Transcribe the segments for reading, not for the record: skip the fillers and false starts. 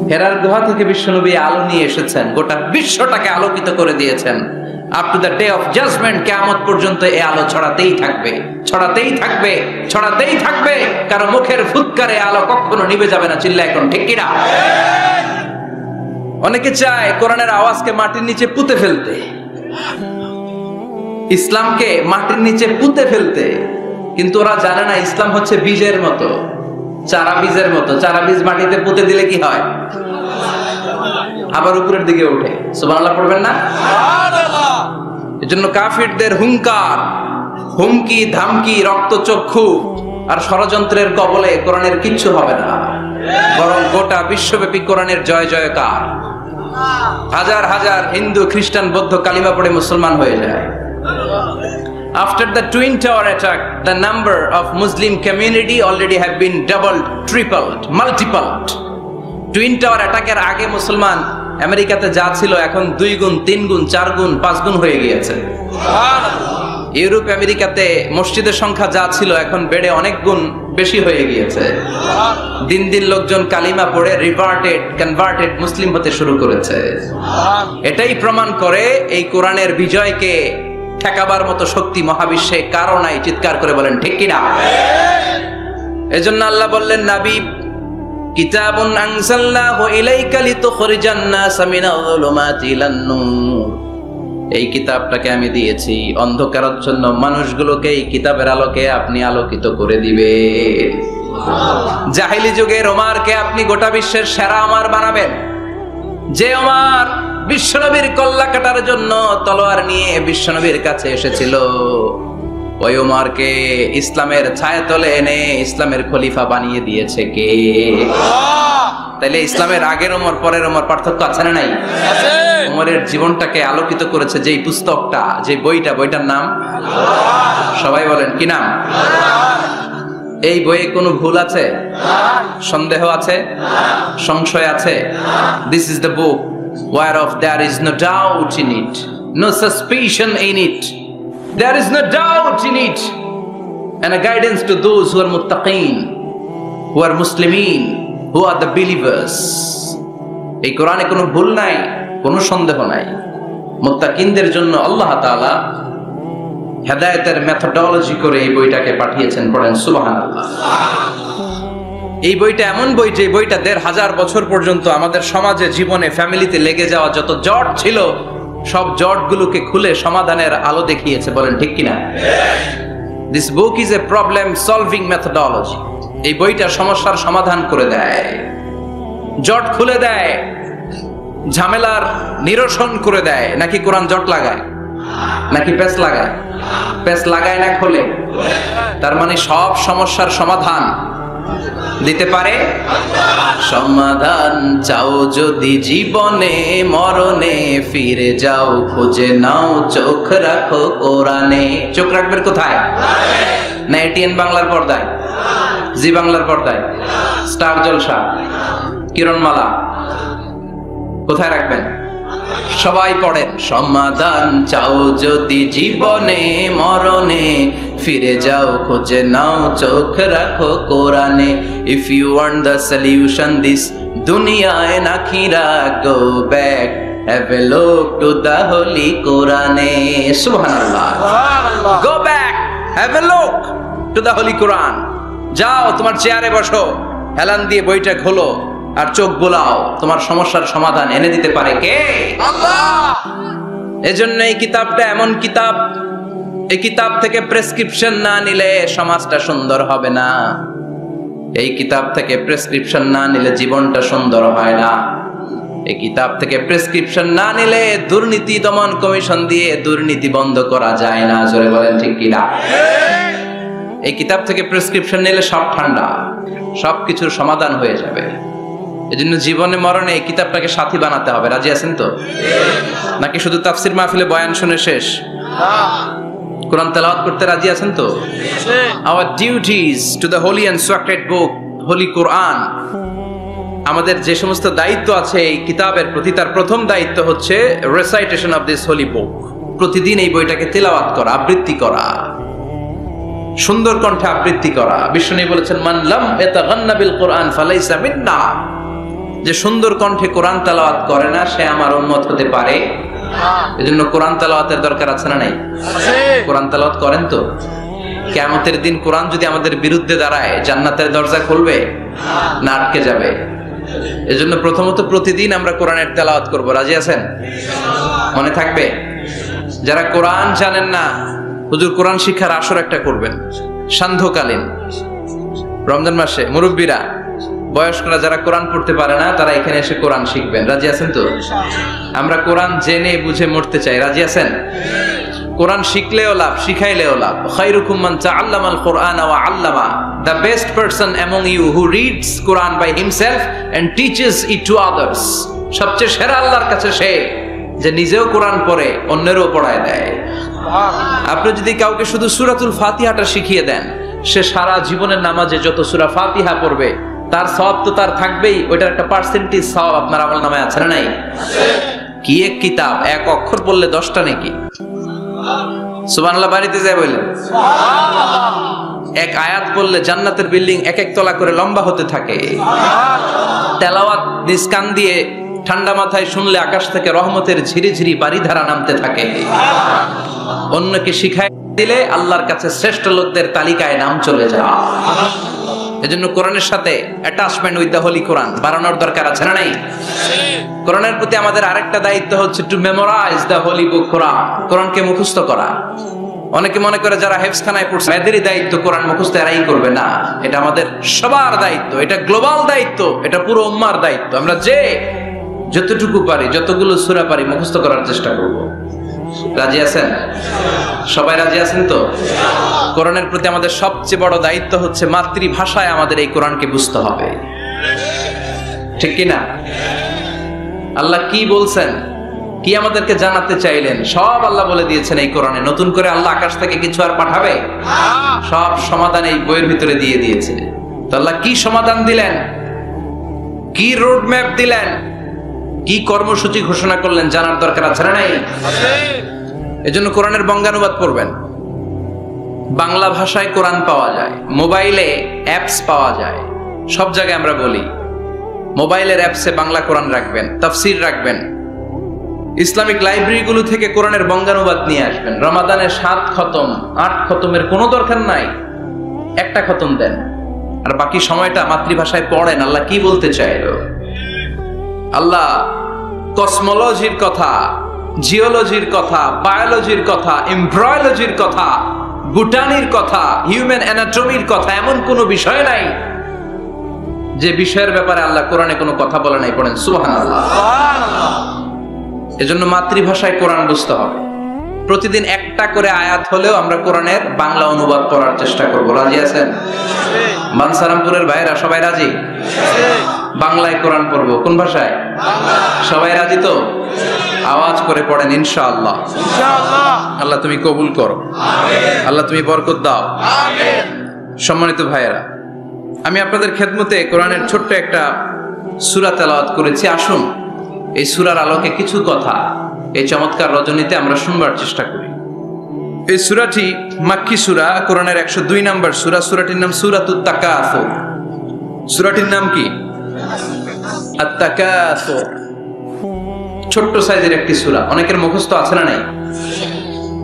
হেরার গুহা থেকে বিশ্বনবী আলো নিয়ে এসেছেন, গোটা বিশ্বটাকে আলোকিত করে দিয়েছেন। Up to the day of judgement, কিয়ামত পর্যন্ত এই আলো ছড়াতেই থাকবে, ছড়াতেই থাকবে, ছড়াতেই থাকবে। কারণ মুখের ফুৎকারে আলো কখনো নিভে যাবে না। চিল্লা এখন ঠিক কিনা? অনেকে চায় কোরআনের আওয়াজকে মাটির নিচে পুঁতে ফেলতে, ইসলামকে মাটির নিচে পুঁতে ফেলতে, কিন্তু ওরা জানে না ইসলাম হচ্ছে বীজের মতো, চারা বীজের মতো। চারা বীজ মাটিতে পুঁতে দিলে কি হয়? আবার উপরের দিকে ওঠে। সুবহানাল্লাহ পড়বেন না? এজন্য কাফিরদের হুঙ্কার, হুমকি, ধামকি, রক্তচক্ষু আর ষড়যন্ত্রের কবলে কোরআনের কিচ্ছু হবে না, বরং গোটা বিশ্বব্যাপী কোরআনের জয় জয়কার। হাজার হাজার হিন্দু, খ্রিস্টান, বৌদ্ধ কালিমা পড়ে মুসলমান হয়ে যায়। After the Twin Tower attack, the number of Muslim community already have been doubled, tripled, multiplied. Twin Tower attack এর আগে মুসলমান আমেরিকাতে যা ছিল এখন 2 গুণ, 3 গুণ, 4 গুণ, 5 গুণ হয়ে গিয়েছে। ইউরোপ আমেরিকাতে মসজিদের সংখ্যা যা ছিল এখন বেড়ে অনেক গুণ বেশি হয়ে গিয়েছে। দিন দিন লোকজন কালিমা পড়ে কনভার্টেড মুসলিম হতে শুরু করেছে। এটাই প্রমাণ করে এই কোরআনের বিজয়কে ঠেকাবার মতো শক্তি মহাবিশ্বে কারো নাই। চিৎকার করে বলেন ঠিক কিনা? এজন্য আল্লাহ বললেন, নবী, কিতাবুন আনজালনাহু ইলাইকা লিতুখরিজান নাসা মিনাল যুলুমাতি ইলান নূর। এই কিতাবটাকে আমি দিয়েছি অন্ধকারাচ্ছন্ন মানুষগুলোকে এই কিতাবের আলোকে আপনি আলোকিত করে দিবে। জাহেলি যুগের ওমরকে আপনি গোটা বিশ্বের সেরা ওমর বানাবেন। যে ওমর বিশ্বনবীর কল্লা কাটার জন্য তলোয়ার নিয়ে বিশ্বনবীর কাছে এসেছিল, ওই ওমরকে ইসলামের ছায়াতলে এনে ইসলামের খলিফা বানিয়ে দিয়েছে কে? তাইলে ইসলামের আগের ওমর পরের ওমর পার্থক্য আছে না নাই? ওমরের জীবনটাকে আলোকিত করেছে যেই পুস্তকটা, যে বইটার নাম সবাই বলেন কি নাম? এই বইয়ে কোনো ভুল আছে? সন্দেহ আছে? সংশয় আছে? This is the book whereof there is no doubt in it, no suspicion in it, there is no doubt in it, and a guidance to those who are muttaqin, who are muslimin, who are the believers. এই কোরআনে কোনো ভুল নাই, কোনো সন্দেহ নাই। মুত্তাকিনদের জন্য আল্লাহ তাআলা হেদায়েতের মেথোডোলজি করে এই বইটাকে পাঠিয়েছেন। পড়েন সুবহানাল্লাহ। এই বইটা এমন বই, যে বইটা 1500 বছর পর্যন্ত আমাদের সমাজে, জীবনে, ফ্যামিলিতে লেগে যাওয়া যত জট ছিল সব জটগুলোকে খুলে সমাধানের আলো দেখিয়েছে। বলেন ঠিক কিনা? This book is a problem solving methodology. এই বইটা সমস্যার সমাধান করে দেয়, জট খুলে দেয়, ঝামেলার নিরসন করে দেয়। নাকি কোরআন জট লাগায়? নাকি পেঁচ লাগায়? পেঁচ লাগায় না, খোলে। তার মানে সব সমস্যার সমাধান দিতে পারে। সমাধান চাও যদি জীবনে, মরণে ফিরে যাও, খুঁজে নাও, চোখ রাখো কোরআনে। চোখ রাখবেন কোথায়? না এটিএন বাংলার পর্দায়, জি বাংলার পর্দায়, স্টার জলসা, কিরণমালা, কোথায় রাখবেন? সবাই পড়েন, সমাধান চাও যদি জীবনে, মরণে ফিরে যাও, খুঁজে নাও, চোখ রাখো কোরআনে। If you want the solution this dunya and akhirah, go back, have a look to the holy Quran. Subhanallah. Go back, have a look to the holy Quran. যাও তোমার চেয়ারে বসো, হেলান দিয়ে বইটা খোলো আর চোখ বোলাও। তোমার সমস্যার সমাধান এনে দিতে পারে কে? আল্লাহ। এজন্য এই কিতাবটা এমন কিতাব, এই কিতাব থেকে প্রেসক্রিপশন না নিলে সমাজটা সুন্দর হবে না। এই কিতাব থেকে প্রেসক্রিপশন না নিলে জীবনটা সুন্দর হয় না। এই কিতাব থেকে প্রেসক্রিপশন না নিলে দুর্নীতি দমন কমিশন দিয়ে দুর্নীতি বন্ধ করা যায় না। জোরে বলেন ঠিক কিনা? এই কিতাব থেকে প্রেসক্রিপশন নিলে সব ঠান্ডা, সবকিছুর সমাধান হয়ে যাবে। এজন্য জীবনে মরণে এই কিতাবটাকে সাথী বানাতে হবে। রাজি আছেন তো? নাকি শুধু তাফসির মাহফিলে বয়ান শুনে শেষ? কোরআন তেলাওয়াত করতে রাজি আছেন তো? Our duties to the holy and sacred book, holy Quran. আমাদের যে সমস্ত দায়িত্ব আছে এই কিতাবের প্রতি, তার প্রথম দায়িত্ব হচ্ছে recitation of this holy book. প্রতিদিন এই বইটাকে তেলাওয়াত করা, আবৃত্তি করা, সুন্দর কণ্ঠে আবৃত্তি করা। বিষ্ণু বলেছেন, মান লাম ইয়াতাগান্না বিল কোরআন ফালাইসা মিন্না। যে সুন্দর কণ্ঠে কোরআন তেলাওয়াত করে না সে আমার উম্মত হতে পারে? এজন্য কোরআন তেলাওয়াতের দরকার আছে না নাই? কোরআন তেলাওয়াত করেন তো? কিয়ামতের দিন কোরআন যদি আমাদের বিরুদ্ধে দাঁড়ায় জান্নাতের দরজা খুলবে না আটকে যাবে? এজন্য প্রথমত প্রতিদিন আমরা কোরআনের তেলাওয়াত করব। রাজি আছেন? মনে থাকবে? যারা কোরআন জানেন না, হুজুর কোরআন শিক্ষার আসর একটা করবেন সান্ধ্যকালীন রমজান মাসে। মুরব্বীরা, বয়স্করা যারা কোরআন পড়তে পারে না তারা এখানে এসে কোরআন শিখবেন। রাজি আছেন তো? আমরা কোরআন জেনে বুঝে মরতে চাই। রাজি আছেন? কোরআন শিখলেও লাভ, শিখাইলেও লাভ। খায়রুকুম মান তাআল্লামাল কুরআনা ওয়া আল্লামা। The best person among you who reads Quran by himself and teaches it to others. সবচেয়ে সেরা আল্লাহর কাছে সে যে নিজেও কোরআন পড়ে অন্যেরও পড়ায় দেয়। আপনি যদি কাউকে শুধু সূরাতুল ফাতিহাটা শিখিয়ে দেন, সে সারা জীবনের নামাজে যত সূরা ফাতিহা পড়বে তার সওয়াব তো তার থাকবেই, ওইটার একটা পার্সেন্টেজ সওয়াব আপনার আমলনামায় আছে না নাই? কি এক কিতাব, এক অক্ষর পড়লে 10টা নাকি। সুবহানাল্লাহ বাড়িতে যায় বললেন, এক আয়াত পড়লে জান্নাতের বিল্ডিং এক এক তলা করে লম্বা হতে থাকে। তেলাওয়াত নিজ কান দিয়ে ঠান্ডা মাথায় শুনলে আকাশ থেকে রহমতের ঝিরিঝিরি বারিধারা নামতে থাকে। অন্যকে শিখাই দিলে আল্লাহর কাছে শ্রেষ্ঠ লোকদের তালিকায় নাম চলে যায়। এজন্য কোরআনের সাথে অ্যাটাচমেন্ট উইথ দ্য হোলি কোরআন বাড়ানোর দরকার আছে না নাই? কোরআনের প্রতি আমাদের আরেকটা দায়িত্ব হচ্ছে টু মেমোরাইজ দ্য হোলি বুক কোরআন, কোরআনকে মুখস্থ করা। অনেকে মনে করে যারা হেফজখানায় পড়ছে এদেরই দায়িত্ব কোরআন মুখস্থ, এরাই করবে না। এটা আমাদের সবার দায়িত্ব, এটা গ্লোবাল দায়িত্ব, এটা পুরো উম্মার দায়িত্ব। আমরা যে যতটুকু পারি, যতগুলো সূরা পারি মুখস্থ করার চেষ্টা করব। রাজি আছেন? সবাই রাজি আছেন তো? কোরআনের প্রতি আমাদের সবচেয়ে বড় দায়িত্ব হচ্ছে মাতৃভাষায় আমাদের এই কোরআনকে বুঝতে হবে, ঠিক কি না? আল্লাহ কি বলছেন, কি আমাদেরকে জানাতে চাইলেন, সব আল্লাহ বলে দিয়েছেন এই কোরআনে। নতুন করে আল্লাহ আকাশ থেকে কিছু আর পাঠাবে? সব সমাধান এই বইয়ের ভিতরে দিয়ে দিয়েছে। তো আল্লাহ কি সমাধান দিলেন, কি রোড ম্যাপ দিলেন, কি কর্মসূচি ঘোষণা করলেন জানার দরকার আছে না নাই? এজন্য কোরআনের বঙ্গানুবাদ পড়বেন। বাংলা ভাষায় কোরআন পাওয়া যায়, মোবাইলে অ্যাপস পাওয়া যায়। সব জায়গায় আমরা বলি মোবাইলের অ্যাপসে বাংলা কোরআন রাখবেন, তাফসীর রাখবেন। ইসলামিক লাইব্রেরিগুলো থেকে কোরআনের বঙ্গানুবাদ নিয়ে আসবেন। রমাদানে 7 খতম 8 খতমের কোনো দরকার নাই, একটা খতম দেন আর বাকি সময়টা মাতৃভাষায় পড়েন। আল্লাহ কি বলতে চাইল? আল্লাহ কসমোলজির কথা, জিওলজির কথা, বায়োলজির কথা, এমব্রায়োলজির কথা, বুটানির কথা, হিউম্যান অ্যানাটমির কথা, এমন কোনো বিষয় নাই যে বিষয়ের ব্যাপারে আল্লাহ কোরআনে কোনো কথা বলে নাই। পড়েন সুবহানাল্লাহ। এজন্য মাতৃভাষায় কোরআন বুঝতে হবে। প্রতিদিন একটা করে আয়াত হলেও আমরা কোরআনের বাংলা অনুবাদ পড়ার চেষ্টা করব। রাজি আছেন? বানসারামপুরের ভাইরা সবাই রাজি? বাংলায় কোরআন পড়বো। কোন ভাষায়? সবাই রাজি তো? আওয়াজ করে পড়েন ইনশাআল্লাহ। আল্লাহ তুমি কবুল করো, আল্লাহ তুমি বরকত দাও। সম্মানিত ভাইয়েরা, আমি আপনাদের খেদমতে কোরআনের ছোট্ট একটা সূরা তেলাওয়াত করেছি। আসুন এই সূরার আলোকে কিছু কথা এই চমৎকার রজনীতে আমরা শুনবার চেষ্টা করি। এই সূরাটি মাক্কি সূরা, কোরআনের 102 নম্বর সূরা। সূরাটির নাম সূরাতুত তাকাসুর। সূরাটির নাম কি? আত-তাকাসুর। ছোট্ট সাইজের একটি সূরা, অনেকের মুখস্থ আছে না নাই?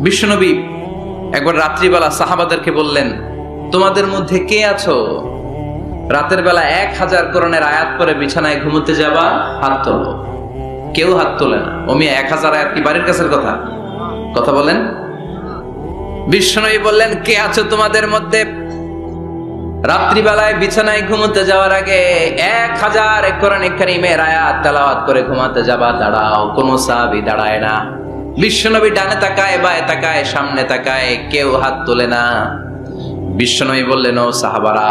বিশ্বনবী একবার রাত্রিবেলা সাহাবাদেরকে বললেন, তোমাদের মধ্যে কে আছো রাতের বেলা 1000 কোরআনের আয়াত পরে বিছানায় ঘুমোতে যাবা? হাত তোলো। কেউ হাত তোলে না। ওমি 1000 আয়াত কি বাড়ির কাছের কথা? কথা বলেন। বিশ্বনবী বললেন, কে আছো তোমাদের মধ্যে রাত্রিবেলায় বিছানায় ঘুমোতে যাওয়ার আগে 1000 কোরআনে কারীমের আয়াত তেলাওয়াত করে ঘুমাতে যাবা? দাঁড়াও। কোনো সাহাবী দাঁড়ায় না। বিশ্বনবী ডানে তাকায়, বায়ে তাকায়, সামনে তাকায়, কেউ হাত তোলে না। বিশ্বনবী বললেন, ও সাহাবারা,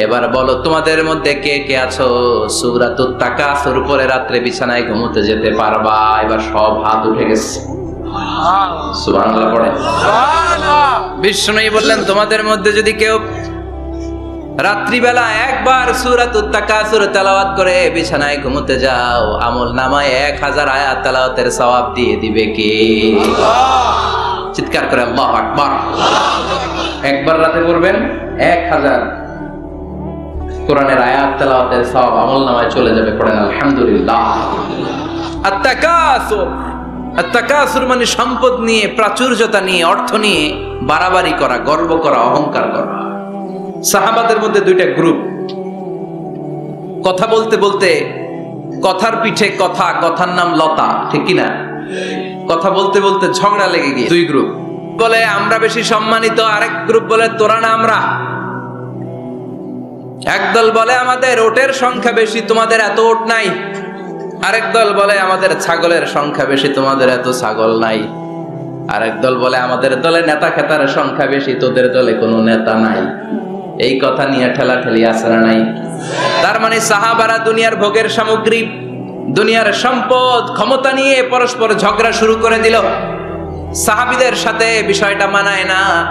এবার বলো তোমাদের মধ্যে কে কে আছো সূরাতুত তাকাসুর পরে রাত্রে বিছানায় ঘুমোতে যেতে পারবা? এবার সব হাত উঠে গেছে। সুবহানাল্লাহ পড়েন। বিশ্বনবী বললেন, তোমাদের মধ্যে যদি কেউ রাত্রিবেলা একবার সূরাতুত তাকাসুর তেলাওয়াত করে বিছানায় ঘুমোতে যাও, আমল নামায় 1000 আয়াত তেলাওয়াতের সওয়াব দিয়ে দিবে কে? চিৎকার করে আল্লাহু আকবার। একবার রাতে পড়বেন 1000 কোরআনের আয়াত তেলাওয়াতের সওয়াব আমলনামায় চলে যাবে। পড়েন আলহামদুলিল্লাহ। আত-তাকাসুর, আত-তাকাসুর মানে সম্পদ নিয়ে, প্রাচুর্যতা নিয়ে, অর্থ নিয়ে বাড়াবাড়ি করা, গর্ব করা, অহংকার করা। সাহাবাদের মধ্যে দুইটা গ্রুপ, কথা বলতে বলতে কথার পিঠে কথা, কথার নাম লতা, ঠিক কিনা? কথা বলতে বলতে ঝগড়া লেগে গিয়ে দুই গ্রুপ, বলে আমরা বেশি সম্মানিত, আরেক গ্রুপ বলে তোরা না আমরা। একদল বলে আমাদের ওটের সংখ্যা বেশি, তোমাদের এত ওট নাই। আরেক দল বলে আমাদের ছাগলের সংখ্যা বেশি, তোমাদের এত ছাগল নাই। আরেক দল বলে আমাদের দলে নেতা খেতার সংখ্যা বেশি, তোদের দলে কোনো নেতা নাই। এই কথা নিয়ে ঠেলাঠেলি আছে না নাই? তার মানে সাহাবারা দুনিয়ার ভোগের সামগ্রী, দুনিয়ার সম্পদ, ক্ষমতা নিয়ে পরস্পর ঝগড়া শুরু করে দিল। সাহাবীদের সাথে বিষয়টা মানায় না।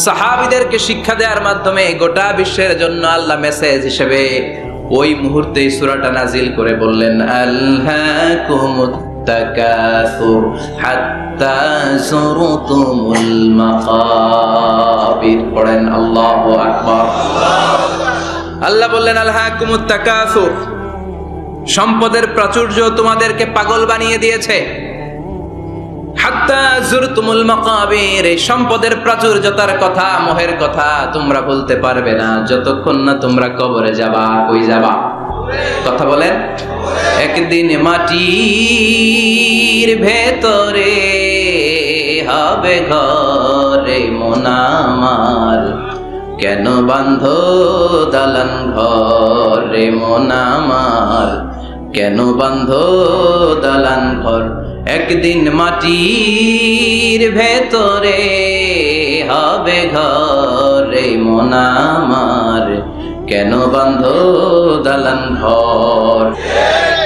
সাহাবীদেরকে শিক্ষা দেওয়ার মাধ্যমে গোটা বিশ্বের জন্য আল্লাহ মেসেজ হিসেবে ওই মুহূর্তে সূরাটা নাজিল করে বললেন, আলহাকুমুত তাকাসুর হাত্তা যুরতুমুল মাকাবির। পড়েন আল্লাহু আকবার। আল্লাহ বললেন আলহাকুমুত তাকাসুর, সম্পদের প্রাচুর্য তোমাদেরকে পাগল বানিয়ে দিয়েছে। হাত্তা যুরতুমুল মাকাবির, এই সম্পদের প্রাচুর্যতার কথা, মোহের কথা তোমরা বলতে পারবে না যতক্ষণ না তোমরা কবরে যাবা। কই যাবা? কথা বলেন। একদিন মাটির ভেতরে হবে ঘরে মন আমার, কেন বাঁধো দালান ঘরে মন আমার, কেন বাঁধো দালান ঘর। একদিন মাটির ভেতরে হবে ঘরে মন আমার, কেন বাঁধো দালান ঘর।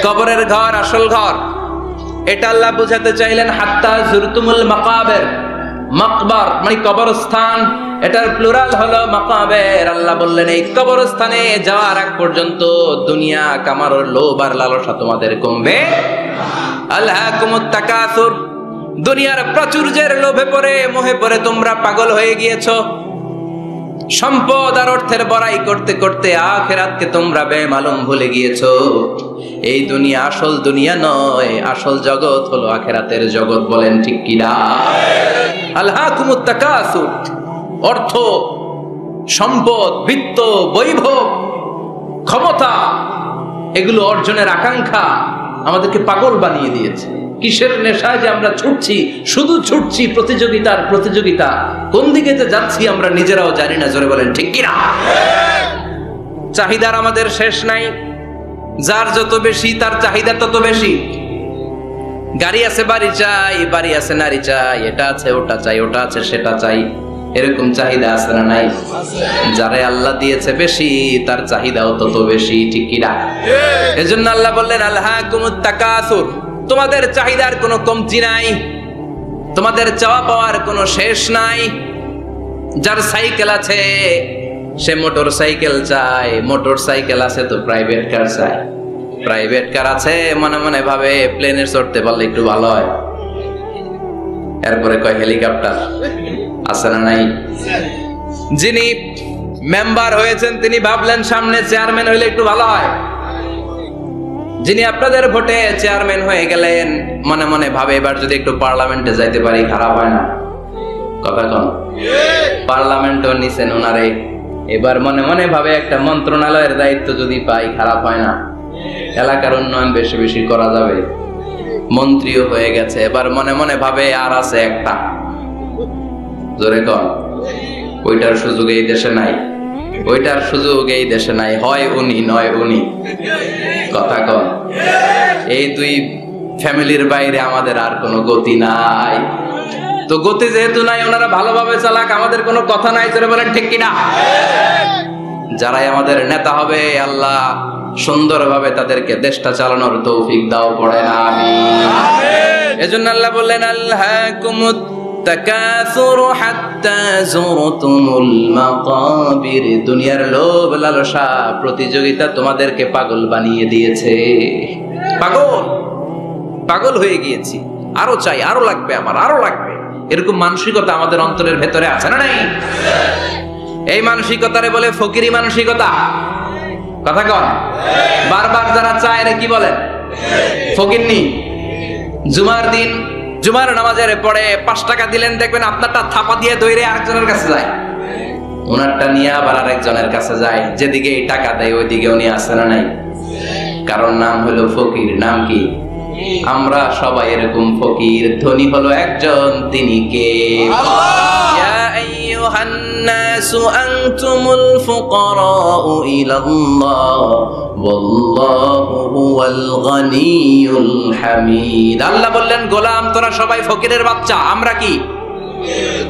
কবরের ঘর আসল ঘর, এটা আল্লাহ বুঝাতে চাইলেন। হাত্তা যুরতুমুল মাকাবির, মাকবার মানে কবরস্থান, এটার প্লুরাল হলো মাকাবের। আল্লাহ বললেন এই কবরস্থানে যাওয়ার আগ পর্যন্ত দুনিয়া কামানোর লোভ আর লালসা তোমাদের কমবে। আলহাকুমুত তাকাসুর, দুনিয়ার প্রাচুর্যের লোভে পড়ে, মোহে পড়ে তোমরা পাগল হয়ে গিয়েছো। সম্পদ আর অর্থের বড়াই করতে করতে আখিরাতকে তোমরা বেমালুম ভুলে গিয়েছো। এই দুনিয়া আসল দুনিয়া নয়, আসল জগৎ হলো আখিরাতের জগৎ। বলেন ঠিক কি না? আলহাকুমুত তাকাসুর, অর্থ, সম্পদ, বিত্ত, বৈভব, ক্ষমতা, এগুলো অর্জনের আকাঙ্ক্ষা আমাদেরকে পাগল বানিয়ে দিয়েছে। কিসের নেশায় যে আমরা ছুটছি, শুধু ছুটছি প্রতিযোগিতার প্রতিযোগিতা, কোন দিকে যে যাচ্ছি আমরা নিজেরাও জানি না। জোরে বলেন ঠিক কিনা? চাহিদার আমাদের শেষ নাই, যার যত বেশি তার চাহিদা তত বেশি। গাড়ি আছে বাড়ি চাই, বাড়ি আছে নারী চাই, এটা আছে ওটা চাই, ওটা আছে সেটা চাই, এরকম চাহিদা আছে না নাই? যারে আল্লাহ দিয়েছে বেশি তার চাহিদাও তত বেশি, ঠিক কিনা? এজন্য আল্লাহ বললেন আলহাকুমুত তাকাসুর, তোমাদের চাহিদার কোনো কমতি নাই, তোমাদের চাওয়া পাওয়ার কোনো শেষ নাই। যার সাইকেল আছে সে মোটর সাইকেল চায়, মোটর সাইকেল আছে তো প্রাইভেট কার চায়, প্রাইভেট কার আছে মনে মনে ভাবে প্লেনে চড়তে পারলে একটু ভালো হয়। এরপরে কয় হেলিকপ্টার আছে না নাই? যিনি মেম্বার হয়েছেন তিনি ভাবলেন সামনে চেয়ারম্যান হইলে একটু ভালো হয়। যিনি আপনাদের ভোটে চেয়ারম্যান হয়ে গেলেন মনে মনে ভাবে এবার যদি একটু পার্লামেন্টে যাইতে পারি খারাপ হয় না। কথা কন, পার্লামেন্টও নিছেন ওনারে, এবার মনে মনে ভাবে একটা মন্ত্রণালয়ের দায়িত্ব যদি পাই খারাপ হয় না, এলাকার উন্নয়ন বেশি বেশি করা যাবে। মন্ত্রীও হয়ে গেছে, এবার মনে মনে ভাবে আর আছে একটা। জোরে কন, ওইটার সুযোগ এই দেশে নাই, ওইটার সুযোগ এই দেশে নাই, হয় উনি নয় উনি। কথা কন, এই দুই ফ্যামিলির বাইরে আমাদের আর কোনো গতি নাই। তো গতি যেহেতু নাই, ওনারা ভালোভাবে চালাক, আমাদের কোনো কথা নাই। জোরে বলেন ঠিক কিনা? যারাই আমাদের নেতা হবে আল্লাহ সুন্দরভাবে তাদেরকে দেশটা চালানোর তৌফিক দাও, পড়ে আমিন। এজন্য আল্লাহ বললেন আলহাকুমুত তাকাসুর হাত্তা যুরতুমুল মাকাবির, দুনিয়ার লোভ লালসা প্রতিযোগিতা তোমাদেরকে পাগল বানিয়ে দিয়েছে। পাগল পাগল হয়ে গিয়েছি, আরো চাই, আরো লাগবে, আমার আরো লাগবে, এরকম মানসিকতা আমাদের অন্তরের ভেতরে আছে না নাই? এই মানসিকতারে বলে ফকিরি মানসিকতা। কথা কন, বারবার যারা চায় রে কি বলেন? ফকিন্নি। জুমার দিন জুমার নামাজের পরে 5 টাকা দিলেন, দেখবেন আপনারটা থাপা দিয়ে দৌড়ে আরেকজনের কাছে যায়, ওনারটা নিয়ে আবার আরেকজনের কাছে যায়। যেদিকে এই টাকা দেয় ওইদিকে উনি আসে না নাই? কারণ নাম হলো ফকির। নাম কি? আমরা সবাই এরকম ফকির। ধনী হলো একজন, তিনি কে? ইয়া আইয়ুহান নাসু আনতুমুল ফুকারাউ ইলাল্লাহ ওয়াল্লাহু হুয়াল গনিয়ুল হামিদ। আল্লাহ বললেন, গোলাম তোরা সবাই ফকিরের বাচ্চা। আমরা কি?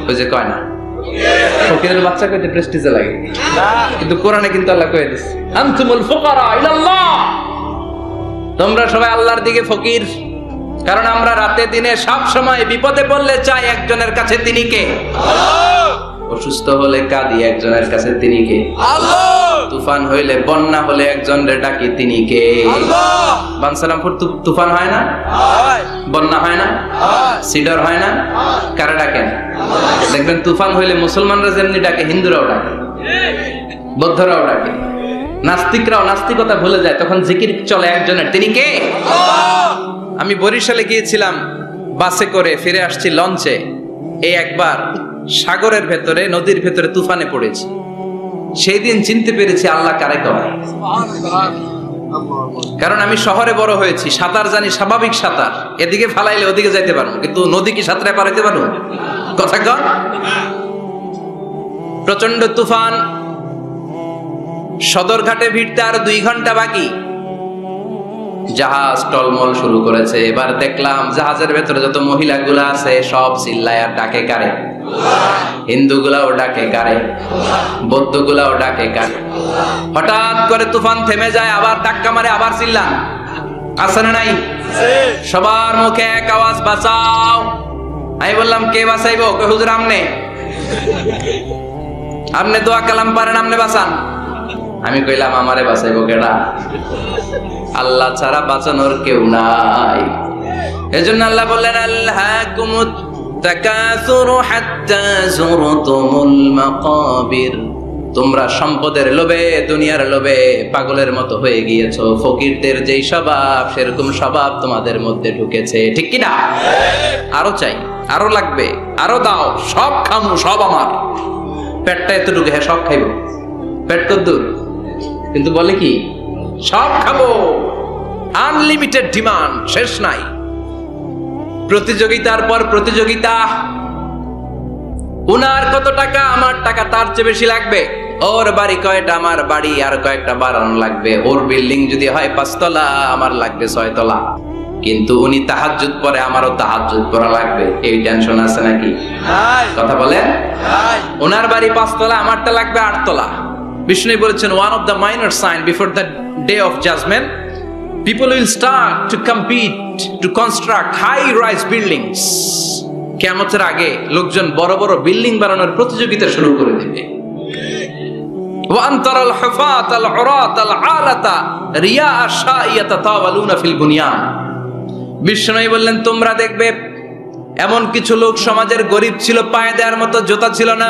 ওই যে কয় না ফকিরের বাচ্চা কইতে প্রেস্টিজে লাগে, কিন্তু কোরআনে কিন্তু আল্লাহ কয়ে দিয়েছে আনতুমুল ফুকারা ইলাল্লাহ, তোমরা সবাই আল্লাহর দিকে ফকির। কারণ আমরা রাতে দিনে সব সময় বিপদে পড়লে চাই একজনের কাছে, তিনি কে? অসুস্থ হলে কাঁদি একজনের কাছে, তিনি কে? তুফান হইলে, বন্যা হলে একজনের ডাকি, তিনি কে? বানসালামপুর তুফান হয় না? বন্যা হয় না? সিডর হয় না? কারা ডাকেন? দেখবেন তুফান হইলে মুসলমানরা যেমনি ডাকে, হিন্দুরাও ডাকে, বৌদ্ধরাও ডাকে, নাস্তিকরাও নাস্তিকতা ভুলে যায়, তখন জিকির চলে একজনের, তিনি কে? আমি বরিশালে গিয়েছিলাম বাসে করে, ফিরে আসছি লঞ্চে। এই একবার সাগরের ভেতরে, নদীর ভেতরে তুফানে পড়েছি। সেই দিন চিনতে পেরেছি আল্লাহ কারে কয়। কারণ আমি শহরে বড় হয়েছি, সাঁতার জানি, স্বাভাবিক সাঁতার, এদিকে ফালাইলে ওদিকে যাইতে পারবো, কিন্তু নদী কি সাঁতরে পারাইতে পারবো? কথা কর। প্রচন্ড তুফান, সদরঘাটে ভিড়তে আর 2 ঘন্টা বাকি। জাহাজ টলমল শুরু করেছে। এবার দেখলাম জাহাজের ভেতরে যত মহিলাগুলা আছে সব চিল্লায় আর ডাকে কারে? হিন্দুগুলাও ডাকে কারে? বৌদ্ধগুলাও ডাকে কারে? হঠাৎ করে তুফান থেমে যায়, আবার ধাক্কা মারে, আবার চিল্লান, আছে না নাই? সবার মুখে এক আওয়াজ, বাঁচাও। আমি বললাম, কে বাঁচাইবো? হুজুর আমনে, আপনি দোয়া কালাম পারেন, আমনে বাঁচান। আমি কইলাম, আমারে বাঁচাইবো কেডা? আল্লাহ ছাড়া বাঁচানোর কেউ নাই। এজন্য আল্লাহ বললেন, আল্লাহকুমুত তাকাসুরু হাত্তা যুরতুমুল মাকাবির। তোমরা সম্পদের লোভে, দুনিয়ার লোভে পাগলের মতো হয়ে গিয়েছো। ফকিরদের যেই স্বভাব, সেরকম স্বভাব তোমাদের মধ্যে ঢুকেছে, ঠিক কি না? আরো চাই, আরো লাগবে, আরো দাও, সব খামু, সব আমার। পেটটা এতটুকু, হ্যাঁ সব খাইব। পেট কদ্দুর, কিন্তু বলে কি সব খাবো। আনলিমিটেড ডিমান্ড, শেষ নাই। প্রতিযোগিতার পর প্রতিযোগিতা। উনার কত টাকা, আমার টাকা তার চেয়ে বেশি লাগবে। ওর বাড়ি কয়টা, আমার বাড়ি আর কয়েকটা বাড়ানো লাগবে। ওর বিল্ডিং যদি হয় 5 তলা, আমার লাগবে 6 তলা। কিন্তু উনি তাহাজ্জুদ পড়ে, আমারও তাহাজ্জুদ পড়া লাগবে। এই টেনশন আছে নাকি? কথা বলেন। ওনার বাড়ি 5 তলা, আমারটা লাগবে 8 তলা। বিষ্ণু বলেছেন, one of the minor sign before the day of judgment, people will start to compete to construct high-rise buildings. কিয়ামতের আগে লোকজন বড় বড় বিল্ডিং বানানোর প্রতিযোগিতা শুরু করে দেবে। وأن ترى الحفاة العراة العالة رياء الشاء يتطاولون في البنيان. বিষ্ণু বললেন, তোমরা দেখবে এমন কিছু লোক সমাজের গরিব ছিল, পায়ে দেওয়ার মতো জুতা ছিল না,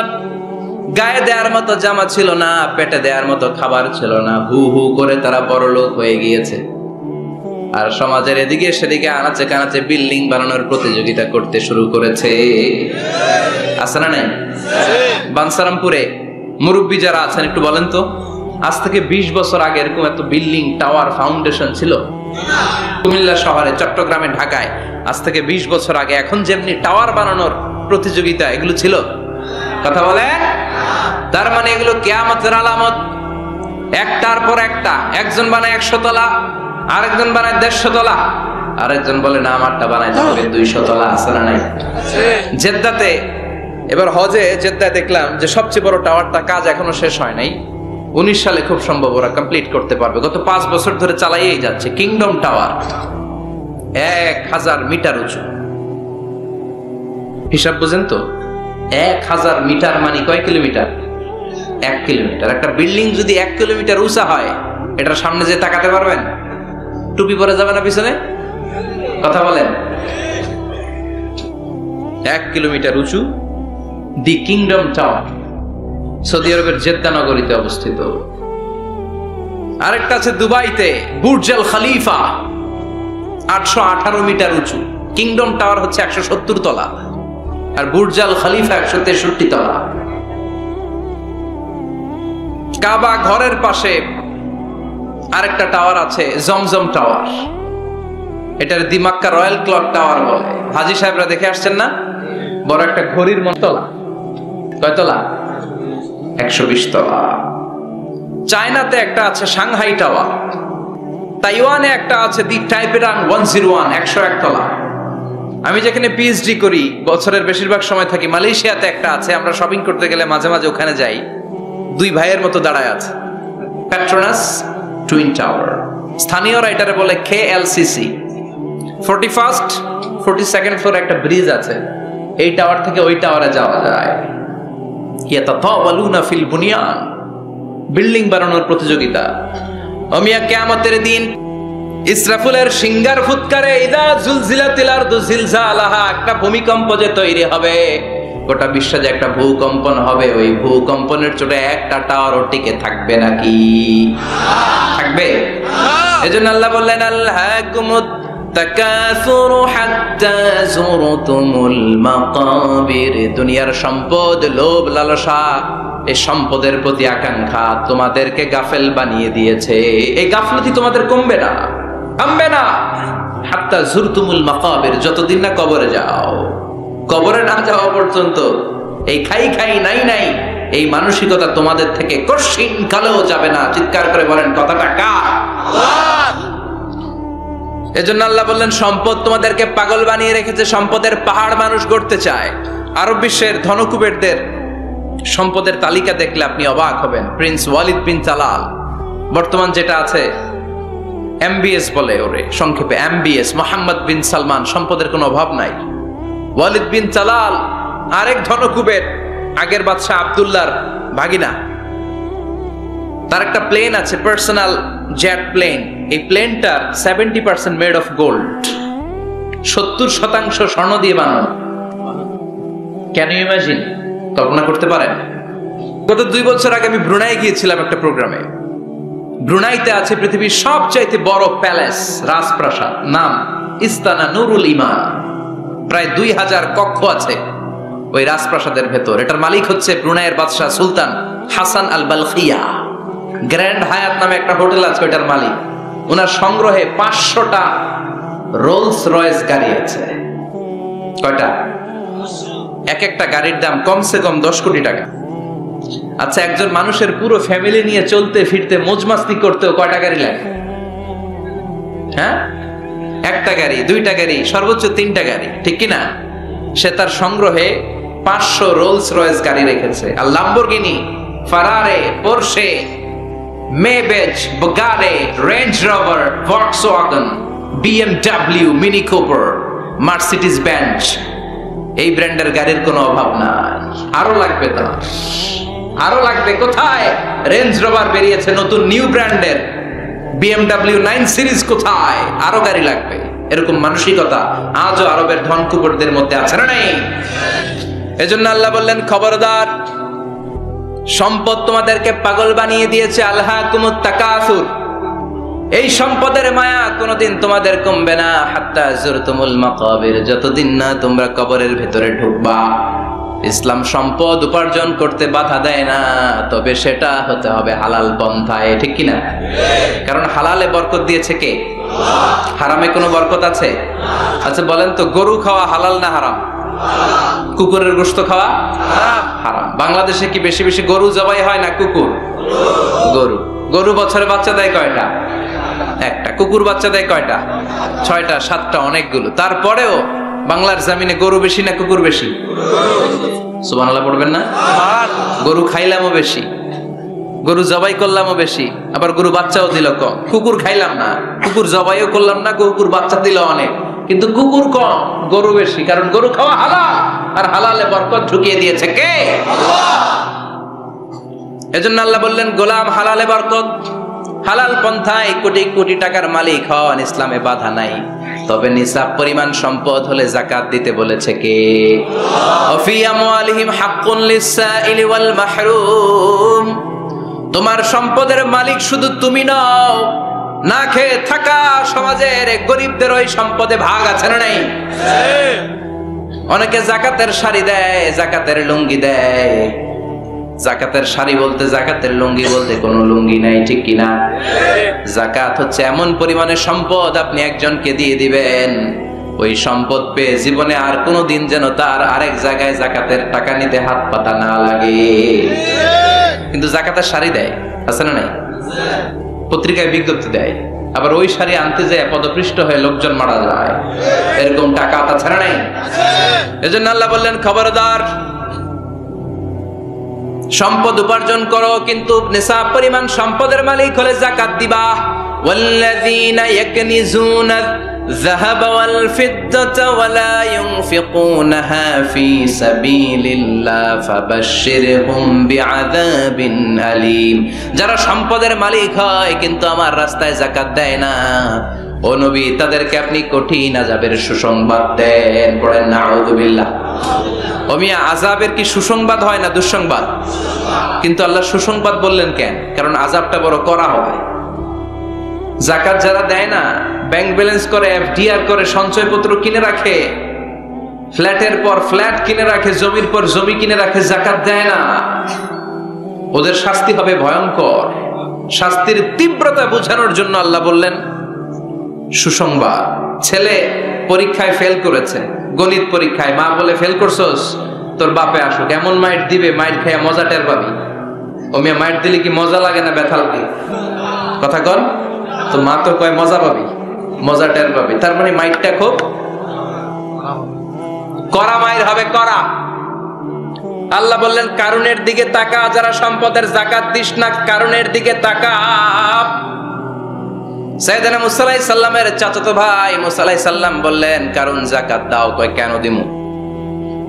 গায়ে দেওয়ার মতো জামা ছিল না, পেটে দেওয়ার মতো খাবার ছিল না, হু হু করে তারা বড় লোক হয়ে গিয়েছে। আর সমাজের এদিকে সেদিকে আনাচে কানাচে বিল্ডিং বানানোর প্রতিযোগিতা করতে শুরু করেছে। আছে না নাই? বানসারামপুরে মুরব্বী যারা আছেন একটু বলেন তো, আজ থেকে 20 বছর আগে এরকম এত বিল্ডিং, টাওয়ার, ফাউন্ডেশন ছিল? কুমিল্লা শহরে, চট্টগ্রামে, ঢাকায় আজ থেকে 20 বছর আগে এখন যেমনি টাওয়ার বানানোর প্রতিযোগিতা এগুলো ছিল? কথা বলে। তার মানে এগুলো কিয়ামতের আলামত, একটার পর একটা। একজন বানায় 100 তলা, আরেকজন বানায় 150 তলা, আরেকজন বলে না আমারটা বানাইতে হবে 200 তলা। আছে না নাই? জেদ্দাতে, এবার হজে জেদ্দায় দেখলাম যে সবচেয়ে বড় টাওয়ারটা কাজ এখনো শেষ হয় নাই। 19 সালে খুব সম্ভব ওরা কমপ্লিট করতে পারবে। গত 5 বছর ধরে চালাইয়েই যাচ্ছে। কিংডম টাওয়ার 1000 মিটার উঁচু। হিসাব বুঝেন তো? 1000 মিটার মানে কয় কিলোমিটার? 1 কিলোমিটার। একটা বিল্ডিং যদি 1 কিলোমিটার উঁচা হয়, এটার সামনে যে তাকাতে পারবেন? টুপি পরে যাবে না পিছনে? কথা বলেন। 1 কিলোমিটার উঁচু, দি কিংডম টাওয়ার, সৌদি আরবের জেদ্দা নগরীতে অবস্থিত। আরেকটা আছে দুবাইতে, বুর্জ আল খলিফা, 818 মিটার উঁচু। কিংডম টাওয়ার হচ্ছে 170 তলা, আর বুর্জ আল খলিফা 163 তলা। কাবা ঘরের পাশে আরেকটা টাওয়ার আছে, জমজম টাওয়ার। এটার দিমাক্কা রয়্যাল ক্লক টাওয়ার বলে। হাজী সাহেবরা দেখে আসছেন না? বড় একটা ঘড়ির মতো তলা। কয় তলা? 120 তলা। চায়নাতে একটা আছে সাংহাই টাওয়ার। তাইওয়ানে একটা আছে দি টাইপেরাং 101, 101 তলা। আমি যেখানে পিএইচডি করি, বছরের বেশিরভাগ সময় থাকি, মালয়েশিয়াতে একটা আছে। আমরা শপিং করতে গেলে মাঝে মাঝে ওখানে যাই। দুই ভাইয়ের মতো দাঁড়ায় আছে, পেট্রোনাস টুইন টাওয়ার। স্থানীয়রা এটারে বলে KLCC। 41st 42nd ফ্লোর একটা ব্রিজ আছে, এই টাওয়ার থেকে ওই টাওয়ারে যাওয়া যায়। ইয়াতাতাওয়ালুনা ফিল বুনিয়ান, বিল্ডিং বানানোর প্রতিযোগিতা। ওমিয়া কিয়ামতের দিন ইসরাফিলের সিঙ্গার ফুৎকারে ইদা জুলজিলাতিল আরদু জিলজালাহা, একটা ভূমিকম্প যে তৈরি হবে, গোটা বিশ্বে যে একটা ভূকম্পন হবে, ওই ভূকম্পনের চোটে একটা টাওয়ারও টিকে থাকবে নাকি? থাকবে। এজন্য আল্লাহ বললেন আল্লাহকুমুত তাকাসুরু হাত্তা যুরতুমুল মাকাবির। দুনিয়ার সম্পদ, লোভ লালসা, এই সম্পদের প্রতি আকাঙ্ক্ষা তোমাদেরকে গাফেল বানিয়ে দিয়েছে। এই গাফলতি তোমাদের কমবে না, থামবে না। হাত্তা যুরতুমুল মাকাবির, যতদিন না কবরে যাও। কবরে না যাওয়া পর্যন্ত এই খাই খাই নাই নাই এই মানসিকতা তোমাদের থেকে কঠিন কালেও যাবে না। চিৎকার করে বলেন কথাটা কার? আল্লাহ। এজন্য আল্লাহ বললেন সম্পদ তোমাদেরকে পাগল বানিয়ে রেখেছে। সম্পদের পাহাড় মানুষ গড়তে চায়। আরব বিশ্বের ধনকুবেরদের সম্পদের তালিকা দেখলে আপনি অবাক হবেন। প্রিন্স ওয়ালিদ বিন তালাল, বর্তমান যেটা আছে MBS বলে ওরে সংক্ষেপে, MBS, মোহাম্মদ বিন সালমান, সম্পদের কোনো অভাব নাই। ওয়ালিদ বিন তালাল আরেক ধনকুবের, আগের বাদশাহ আব্দুল্লাহর ভাগিনা। তার একটা প্লেন আছে, পার্সোনাল জেট প্লেন। এই প্লেনটার 70% মেড অফ গোল্ড, 70% স্বর্ণ দিয়ে বানানো। Can you imagine? কল্পনা করতে পারেন? গত 2 বছর আগে আমি ব্রুনাই গিয়েছিলাম একটা প্রোগ্রামে। ব্রুনাইতে আছে পৃথিবীর সবচাইতে বড় প্যালেস, রাজপ্রাসাদ, নাম ইস্তানা নুরুল ইমান। প্রায় 2000 কক্ষ আছে ওই রাজপ্রাসাদের ভেতর। এটার মালিক হচ্ছে ব্রুনাইয়ের বাদশাহ সুলতান হাসান আল বালখিয়া। গ্র্যান্ড হায়াত নামে একটা হোটেল আছে, ওইটার মালিক। ওনার সংগ্রহে 500টা রোলস রয়েস গাড়ি আছে। কয়টা? এক একটা গাড়ির দাম কমসে কম 10 কোটি টাকা। আচ্ছা, একজন মানুষের পুরো ফ্যামিলি নিয়ে চলতে ফিরতে মজমাস্তি করতেও কয়টা গাড়ি লাগে? হ্যাঁ, একটা গাড়ি, 2টা গাড়ি, সর্বোচ্চ 3টা গাড়ি, ঠিক কিনা? সে তার সংগ্রহে 500 রোলস রয়েস গাড়ি রেখেছে। আর Lamborghini, Ferrari, Porsche, Maybach, Bugatti, Range Rover, Volkswagen, BMW, Mini Cooper, Mercedes Benz, এই ব্র্যান্ডের গাড়ির কোনো অভাব নাই। আরো লাগবে তার, আরো লাগবে। কোথায়? রেঞ্জ রোভার বেরিয়েছে নতুন নিউ ব্র্যান্ডের, BMW 9 সিরিজ কোথায়? আরো গাড়ি লাগবে। এরকম মানসিকতা আজও আরবের ধনকুবেরদের মধ্যে আছে না নাই? এজন্য আল্লাহ বললেন খবরদার, সম্পদ তোমাদেরকে পাগল বানিয়ে দিয়েছে। আলহাকুমুত তাকাসুর, এই সম্পদের মায়া কোনোদিন তোমাদের কমবে না। হাত্তা যুরতুমুল মাকাবির, যতদিন না তোমরা কবরের ভেতরে ঢুকবা। ইসলাম সম্পদ উপার্জন করতে বাধা দেয় না, তবে সেটা হতে হবে হালাল পন্থায়, ঠিক কিনা? কারণ হালালে বরকত দিয়েছে কে? হারামে কোনো বরকত আছে? আচ্ছা বলেন তো, গরু খাওয়া হালাল না হারাম? কুকুরের গোশত খাওয়া হারাম। বাংলাদেশে কি বেশি বেশি গরু জবাই হয় না কুকুর? গরু। গরু বছরে বাচ্চা দেয় কয়টা? একটা। কুকুর বাচ্চা দেয় কয়টা? 6টা 7টা, অনেকগুলো। তারপরেও বাংলার জমিনে গরু বেশি না কুকুর বেশি? সুবহানাল্লাহ পড়বেন না? গরু খাইলামও বেশি, গরু জবাই করলামও বেশি, আবার গরু বাচ্চাও দিল কম। কুকুর খাইলাম না, কুকুর জবাইও করলাম না, কুকুর বাচ্চা দিল অনেক, কিন্তু কুকুর কম, গরু বেশি। কারণ গরু খাওয়া হালাল, আর হালালে বরকত ঢুকিয়ে দিয়েছে কে? আল্লাহ। এজন্য আল্লাহ বললেন গোলাম, হালালে বরকত, হালাল পন্থায় কোটি কোটি টাকার মালিক হন, ইসলামে বাধা নাই। তবে নিসাব পরিমাণ সম্পদ হলে যাকাত দিতে বলেছে কে? ওয়া ফি আমওয়ালিহিম হাক্কুন লিস-সাইলি ওয়াল মাহরুম তোমার সম্পদের মালিক শুধু তুমি নও, না খেয়ে থাকা সমাজের গরিবদের ওই সম্পদে ভাগ আছে না নাই? অনেকে জাকাতের শাড়ি দেয়, জাকাতের লুঙ্গি দেয়। জাকাতের শাড়ি বলতে, জাকাতের লুঙ্গি বলতে কোনো লুঙ্গি নাই, ঠিক কিনা? জাকাত হচ্ছে এমন পরিমাণে সম্পদ আপনি একজনকে দিয়ে দিবেন, ওই সম্পদ পেয়ে জীবনে আর কোনোদিন যেন তার আরেক জায়গায় জাকাতের টাকা নিতে হাত পাতা না লাগে। কিন্তু জাকাতের শাড়ি দেয়, আছে না নাই? পত্রিকায় বিজ্ঞপ্তি দেয়, আবার ওই শাড়ি আনতে যায় পদপৃষ্ট হয়ে লোকজন মারা যায়, এরকম টাকা ছাড়া নাই। এজন্য আল্লাহ বললেন, খবরদার, সম্পদ উপার্জন করো, কিন্তু নিসাব পরিমাণ সম্পদের মালিক হলে যাকাত দিবা। ওয়াল্লাযীনা ইয়াকনিজুনা الذهب والفضة ولا ينفقونها في سبيل الله فبشرهم بعذاب أليم। যারা সম্পদের মালিক হয় কিন্তু আমার রাস্তায় যাকাত দেয় না, ও নবী, তাদেরকে আপনি কঠিন আযাবের সুসংবাদ দেন। পড়েন নাউযুবিল্লাহ। ও মিয়া, আযাবের কি সুসংবাদ হয় না দুঃসংবাদ? কিন্তু আল্লাহ সুসংবাদ বললেন কেন? কারণ আযাবটা বড় কড়া হবে। যাকাত যারা দেয় না, ব্যাংক ব্যালেন্স করে, এফডিআর করে, সঞ্চয়পত্র কিনে রাখে, ফ্ল্যাটের পর ফ্ল্যাট কিনে রাখে, জমির পর জমি কিনে রাখে, যাকাত দেয় না, ওদের শাস্তি হবে ভয়ঙ্কর। শাস্তির তীব্রতা বোঝানোর জন্য আল্লাহ বললেন সুসংবাদ। ছেলে পরীক্ষায় ফেল করেছে, গণিত পরীক্ষায়, মা বলে, ফেল করছস, তোর বাপে আসুক, এমন মাইট দিবে, মাইট খেয়ে মজা টের পাবি। ও মিয়া, মাইট দিলে কি মজা লাগে না ব্যথা লাগে? কথা কর তো। মা তো কয় মজা পাবি, মজা টের পাবি, তার মানে মাইটটা খুব কড়া মাইর হবে, কড়া। আল্লাহ বললেন, কারুনের দিকে তাকা, যারা সম্পদের যাকাত দিস না, কারুনের দিকে তাকা। সাইয়েদনা মুসা আলাইহিস সালামের চাচাতো ভাই মুসা আলাইহিস সালাম বললেন, কারুন যাকাত দাও। কয়, কেন দিমু?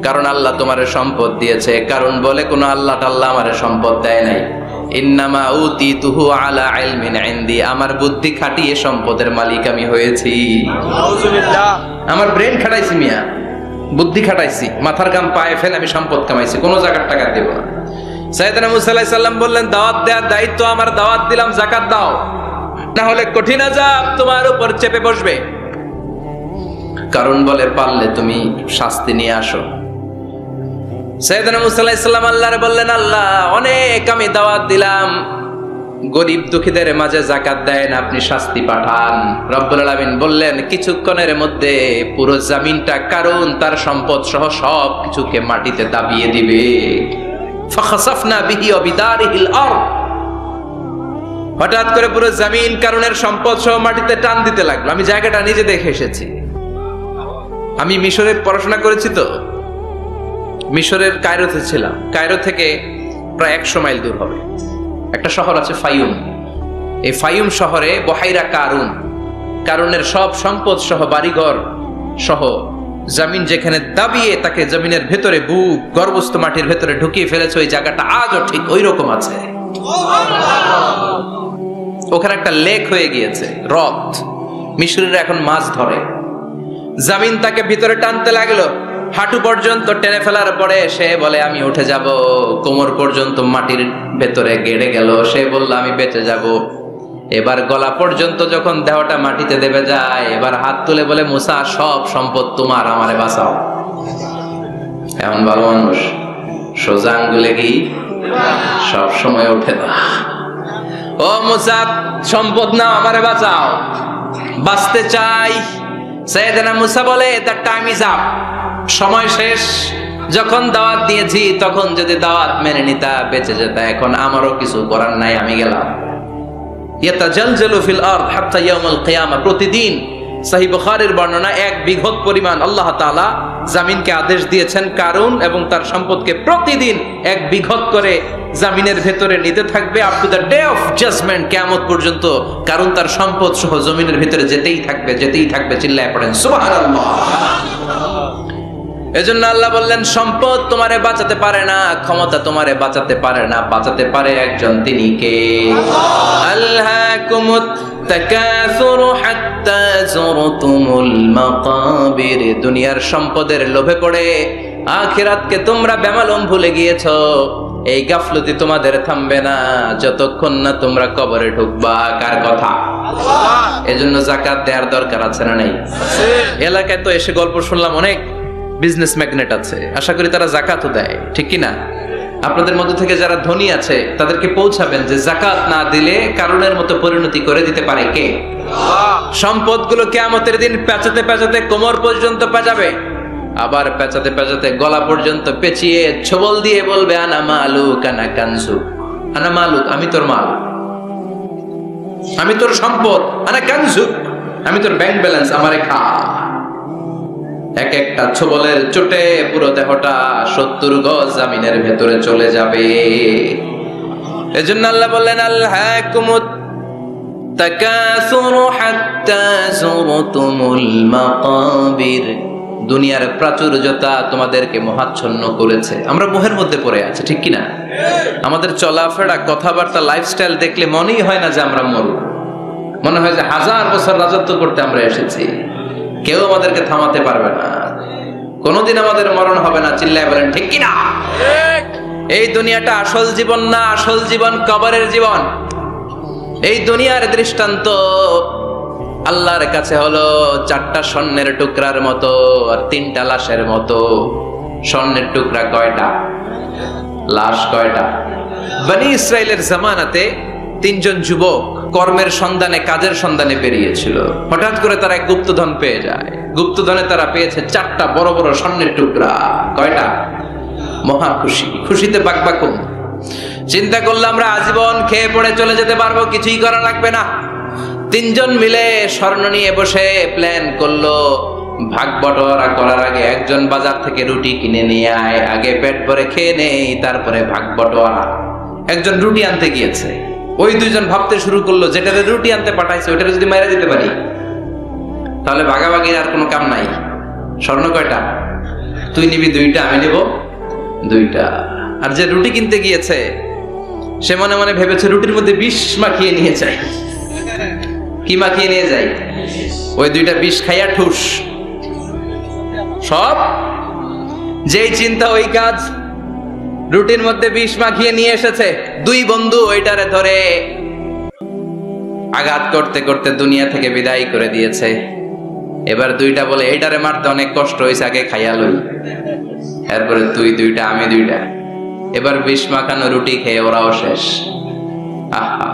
কারণ আল্লাহ তোমারে সম্পদ দিয়েছে। কারণ বলে, কোন আল্লাহ টাল্লাহ আমারে সম্পদ দেয় নাই। ইন্নামা উতিতুহু আলা ইলমিন ইনদি, আমার বুদ্ধি খাটিয়ে সম্পদের মালিক আমি হয়েছি। নাউযুবিল্লাহ। আমার ব্রেন খাটাইছি মিয়া, বুদ্ধি খাটাইছি, মাথার গাম পায়ে ফেলে আমি সম্পদ কামাইছি, কোন জাকাত টাকা দেব না। সাইয়েদনা মুসা আলাইহিস সালাম বললেন, দাওয়াত দেওয়ার দায়িত্ব আমার, দাওয়াত দিলাম, যাকাত দাও, না হলে কঠিন আযাব তোমার উপর চেপে বসবে। কারণ বলে, পারলে তুমি শাস্তি নিয়ে আসো। সাইয়েদনা মুসা আলাইহিস সালাম আল্লাহরে বললেন, আল্লাহ, অনেক আমি দাওয়াত দিলাম, গরিব দুঃখীদের মাঝে যাকাত দেন, আপনি শাস্তি পাঠান। রব্বুল আলামিন বললেন, কিছুক্ষণের মধ্যে পুরো জমিনটা কারুন তার সম্পদ সহ সব কিছুকে মাটিতে দাবিয়ে দিবে। ফাখাসাফনা বিহি ওয়া বিদারিহিল আরদ, হঠাৎ করে পুরো জমিন কারুনের সম্পদ সহ মাটিতে টান দিতে লাগলো। আমি জায়গাটা নিজে দেখে এসেছি, আমি মিশরে পড়াশোনা করেছি তো, মিশরের কায়রোতে ছিলাম। কায়রো থেকে প্রায় 100 মাইল দূর হবে একটা শহর আছে ফাইউম। এই ফাইউম শহরে বহাইরা কারুন, কারুনের সব সম্পদ সহ বাড়িঘর সহ জমিন যেখানে দাবিয়ে তাকে জমিনের ভেতরে বুক গর্ভস্থ মাটির ভেতরে ঢুকিয়ে ফেলেছে, ওই জায়গাটা আজও ঠিক ওই রকম আছে। ওখানে একটা লেক হয়ে গিয়েছে, হ্রদ। মিশরীরা এখন মাছ ধরে। জমিন তাকে ভিতরে টানতে লাগলো, হাঁটু পর্যন্ত টেনে ফেলার পরে সে বলে, আমি উঠে যাব। কোমর পর্যন্ত মাটির ভেতরে গেড়ে গেল, সে বলল, আমি বেঁচে যাব। এবার গলা পর্যন্ত যখন দেহটা মাটিতে দেবে যায়, এবার হাত তুলে বলে, মুসা, সব সম্পদ তোমার, আমারে বাঁচাও। এমন ভালো মানুষ, সোজা আঙ্গুলে কি সব সময় ওঠে না। ও মুসা, সম্পদ নাও, আমারে বাঁচাও, বাঁচতে চাই। সাইয়েদনা মুসা বলে, দ্য টাইম ইজ আপ, সময় শেষ। যখন দাওয়াত দিয়েছি তখন যদি দাওয়াত মেনে নিতা, বেঁচে যেতা। এখন আমারও কিছু করার নাই, আমি গেলাম। ইয়াতাজালজালু ফিল আরদ হাত্তা ইয়াউমুল কিয়ামা, প্রতিদিন সহিহ বুখারীর বর্ণনা 1 বিঘত পরিমাণ আল্লাহ তাআলা জমিনকে আদেশ দিয়েছেন কারুন এবং তার সম্পদকে প্রতিদিন 1 বিঘত করে জমিনের ভেতরে নিতে থাকবে, up to the day of judgement, কিয়ামত পর্যন্ত কারুন তার সম্পদ সহ জমিনের ভেতরে যেতেই থাকবে, যেতেই থাকবে। চিল্লায় পড়েন সুবহানাল্লাহ। এজন্য আল্লাহ বললেন, সম্পদ তোমারে বাঁচাতে পারে না, ক্ষমতা তোমারে বাঁচাতে পারে না, বাঁচাতে পারে একজন, তিনি কে? আল্লাহকুমুত তাকাসুরু হাত্তা যুরতুমুল মাকাবির, দুনিয়ার সম্পদের লোভে পড়ে আখিরাতকে তোমরা বেমালুম ভুলে গিয়েছো। এই গাফলতি তোমাদের থামবে না যতক্ষণ না তোমরা কবরে ঢুকবা। কার কথা? এজন্য যাকাত দেওয়ার দরকার আছে না নাই? এলাকায় তো এসে গল্প শুনলাম, অনেক বিজনেস ম্যাগনেট আছে, আশা করি তারা যাকাতও দেয়, ঠিক কি না? আপনাদের মধ্য থেকে যারা ধনী আছে তাদেরকে পৌঁছাবেন যে যাকাত না দিলে কারণের মতো পরিণতি করে দিতে পারে কে? সম্পদগুলো কিয়ামতের দিন পেঁচাতে পেঁচাতে কোমর পর্যন্ত পেঁচাবে, আবার পেঁচাতে পেঁচাতে গলা পর্যন্ত পেঁচিয়ে ছবল দিয়ে বলবে আনা মালুক আনা কানজুক, আনা মালুক আমি তোর মাল, আমি তোর সম্পদ, আনা কানজুক আমি তোর ব্যাংক ব্যালেন্স, আমারে খা। এক একটা ছবলের চোটে পুরো দেহটা 70 গজ জামিনের ভেতরে চলে যাবে। এজন্য আল্লাহ বললেন আলহাকুমুত তাকাসুরু হাত্তা যুরতুমুল মাকাবির, দুনিয়ার প্রাচুর্যতা তোমাদেরকে মোহাচ্ছন্ন করেছে। আমরা মোহের মধ্যে পড়ে আছি, ঠিক কি না? আমাদের চলাফেরা, কথাবার্তা, লাইফস্টাইল দেখলে মনেই হয় না যে আমরা মরব, মনে হয় যে 1000 বছর রাজত্ব করতে আমরা এসেছি, কেউ আমাদেরকে থামাতে পারবে না, কোনোদিন আমাদের মরণ হবে না। চিল্লায় বলেন ঠিক কি না? এই দুনিয়াটা আসল জীবন না, আসল জীবন কবরের জীবন। এই দুনিয়ার দৃষ্টান্ত আল্লাহর কাছে হলো 4টা স্বর্ণের টুকরার মতো আর 3টা লাশের মতো। স্বর্ণের টুকরা কয়টা? লাশ কয়টা? বনি ইসরাইলের জামানাতে 3 জন যুবক কর্মের সন্ধানে, কাজের সন্ধানে বেরিয়েছিল। হঠাৎ করে তারা এক গুপ্তধন পেয়ে যায়। গুপ্তধনে তারা পেয়েছে 4টা বড় বড় স্বর্ণের টুকরা। কয়টা? মহা খুশি, খুশিতে বাকবাকুম। চিন্তা করলাম আমরা আজীবন খেয়ে পড়ে চলে যেতে পারবো, কিছুই করা লাগবে না। 3 জন মিলে স্বর্ণ নিয়ে বসে প্ল্যান করলো ভাগ বটোয়ারা করার আগে একজন বাজার থেকে রুটি কিনে নিয়ে আয়, আগে পেট ভরে খেয়ে নেই, তারপরে ভাগ বটোয়ারা। একজন রুটি আনতে গিয়েছে, ওই 2 জন ভাবতে শুরু করলো যেটাতে রুটি আনতে পাঠাইছে ওইটারে যদি মাইরা দিতে পারি তাহলে ভাগাভাগির আর কোনো কাম নাই। স্বর্ণ কয়টা? তুই নিবি 2টা, আমি নেব 2টা। আর যে রুটি কিনতে গিয়েছে সে মনে মনে ভেবেছে রুটির মধ্যে বিষ মাখিয়ে নিয়ে যায়। কি মাখিয়ে নিয়ে যায়? ওই 2টা বিষ খাইয়া ঠুস। সব যেই চিন্তা ওই কাজ, রুটির মধ্যে বিষ মাখিয়ে নিয়ে এসেছে। 2 বন্ধু ওইটারে ধরে আঘাত করতে করতে দুনিয়া থেকে বিদায় করে দিয়েছে। এবার 2টা বলে এইটারে মারতে অনেক কষ্ট হয়েছে, আগে খাইয়া লই, এরপরে তুই 2টা আমি 2টা। এবার বিষ মাখানো রুটি খেয়ে ওরাও শেষ। আহা,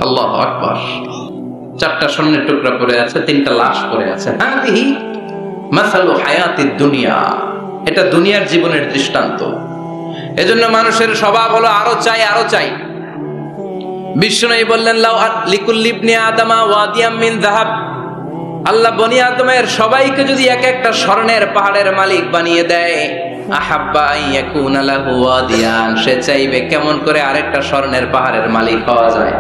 আল্লাহু আকবার। 4টা স্বর্ণের টুকরা পড়ে আছে, 3টা লাশ পড়ে আছে। হাদিহি মাসালু হায়াতিদ দুনিয়া, এটা দুনিয়ার জীবনের দৃষ্টান্ত। এজন্য মানুষের স্বভাব হলো আরো চাই, আরো চাই। বিষ্ণু বললেন লাউ লিকুল্লি ইবনি আদামা ওয়াদিয়াম মিন যাহাব, আল্লাহ বনি আদমের সবাইকে যদি এক একটা স্বর্ণের পাহাড়ের মালিক বানিয়ে দেয়, আহাব্বা ইয়াকুনা লাহু ওয়াদিয়ান, সে চাইবে কেমন করে আরেকটা স্বর্ণের পাহাড়ের মালিক হওয়া যায়।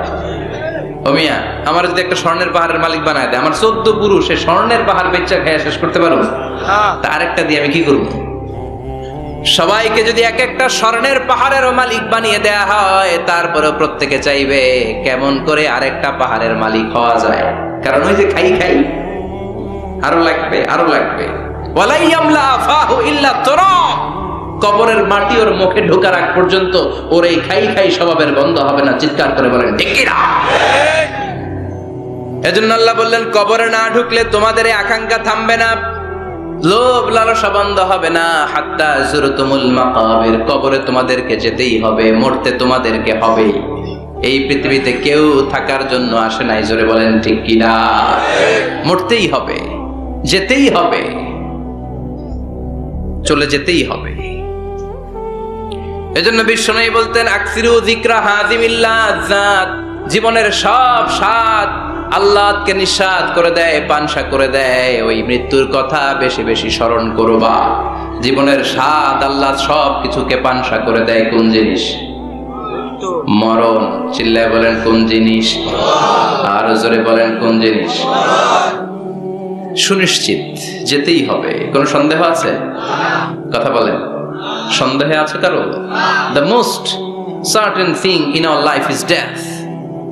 ও মিয়া, আমার যদি একটা স্বর্ণের পাহাড়ের মালিক বানায় দেয়, আমার 14 পুরুষ সে স্বর্ণের পাহাড় বেচা খেয়ে শেষ করতে পারবো? তা আরেকটা দিয়ে আমি কি করবো? সবাইকে যদি এক একটা স্বর্ণের পাহাড়ের মালিক বানিয়ে দেয়া হয়, তারপরেও প্রত্যেকে চাইবে কেমন করে আরেকটা পাহাড়ের মালিক হওয়া যায়। কারণ ওই যে খাই খাই, আরো লাগবে, আরো লাগবে। ওয়ালাই ইয়ামলা আফাহু ইল্লা তুরাব, কবরের মাটি ওর মুখে ঢোকার আগ পর্যন্ত ওর এই খাই খাই স্বভাবের বন্ধ হবে না। চিৎকার করে বলেন ঠিক কি না? এজন্য আল্লাহ বললেন কবরে না ঢুকলে তোমাদের এই আকাঙ্ক্ষা থামবে না, লোভ লালসা বন্ধ হবে না। হাত্তা যুরতুমুল মাকাবির, কবরে তোমাদেরকে যেতেই হবে, মরতে তোমাদেরকে হবে। এই পৃথিবীতে কেউ থাকার জন্য আসে নাই, জোরে বলেন ঠিক কি না? মরতেই হবে, যেতেই হবে, চলে যেতেই হবে। এজন্য বিশ্বনবী বলতেন আকসিরু যিকরা হাযিমিল লাযাত, জীবনের সব স্বাদ আল্লাহকে নিঃস্বাদ করে দেয়, পানসা করে দেয়। ওই মৃত্যুর কথা বেশি বেশি স্মরণ করবা। জীবনের স্বাদ আল্লাহ সব কিছুকে পানসা করে দেয়। কোন জিনিস? মরণ। চিল্লায় বলেন কোন জিনিস? আর জোরে বলেন কোন জিনিস? সুনিশ্চিত যেতেই হবে, কোন সন্দেহ আছে? কথা বলেন, সন্দেহে আছে কারো? The most certain thing in our life is death,